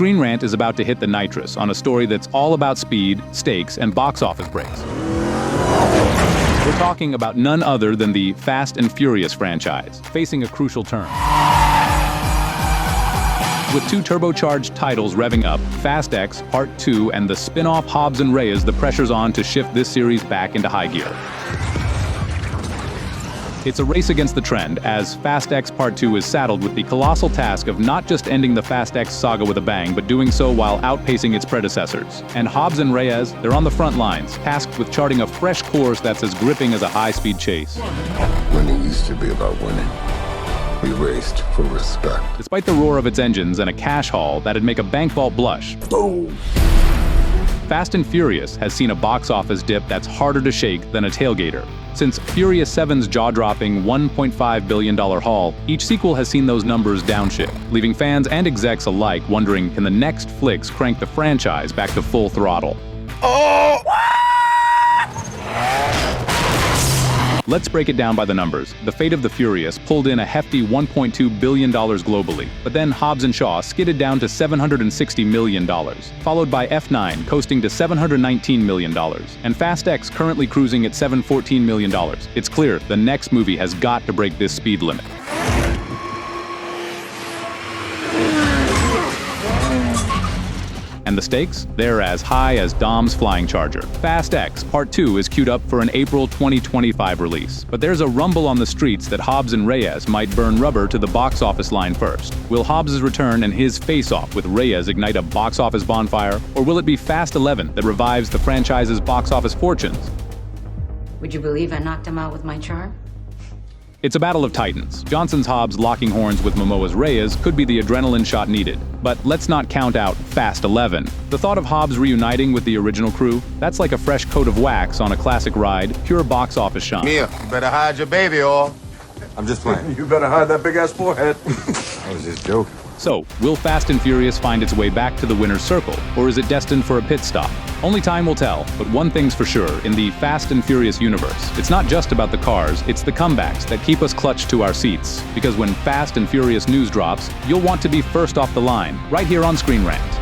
ScreenRant is about to hit the nitrous on a story that's all about speed, stakes, and box office breaks. We're talking about none other than the Fast and Furious franchise, facing a crucial turn. With two turbocharged titles revving up, Fast X Part 2 and the spin-off Hobbs and Reyes, the pressure's on to shift this series back into high gear. It's a race against the trend, as Fast X Part 2 is saddled with the colossal task of not just ending the Fast X saga with a bang, but doing so while outpacing its predecessors. And Hobbs and Reyes, they're on the front lines, tasked with charting a fresh course that's as gripping as a high-speed chase. Winning used to be about winning. We raced for respect. Despite the roar of its engines and a cash haul that'd make a bank vault blush, Boom! Fast and Furious has seen a box office dip that's harder to shake than a tailgater. Since Furious 7's jaw-dropping $1.5 billion haul, each sequel has seen those numbers downshift, leaving fans and execs alike wondering, can the next flicks crank the franchise back to full throttle? Oh! Let's break it down by the numbers. The Fate of the Furious pulled in a hefty $1.2 billion globally, but then Hobbs and Shaw skidded down to $760 million, followed by F9 coasting to $719 million, and Fast X currently cruising at $714 million. It's clear the next movie has got to break this speed limit. And the stakes? They're as high as Dom's flying charger. Fast X Part 2 is queued up for an April 2025 release. But there's a rumble on the streets that Hobbs and Reyes might burn rubber to the box office line first. Will Hobbs' return and his face-off with Reyes ignite a box office bonfire? Or will it be Fast 11 that revives the franchise's box office fortunes? Would you believe I knocked him out with my charm? It's a battle of titans. Johnson's Hobbs locking horns with Momoa's Reyes could be the adrenaline shot needed. But let's not count out Fast 11. The thought of Hobbs reuniting with the original crew, that's like a fresh coat of wax on a classic ride, pure box office shine. Mia, you better hide your baby, or... I'm just playing. You better hide that big-ass forehead. I was just joking. So, will Fast and Furious find its way back to the winner's circle, or is it destined for a pit stop? Only time will tell, but one thing's for sure, in the Fast and Furious universe, it's not just about the cars, it's the comebacks that keep us clutched to our seats. Because when Fast and Furious news drops, you'll want to be first off the line, right here on ScreenRant.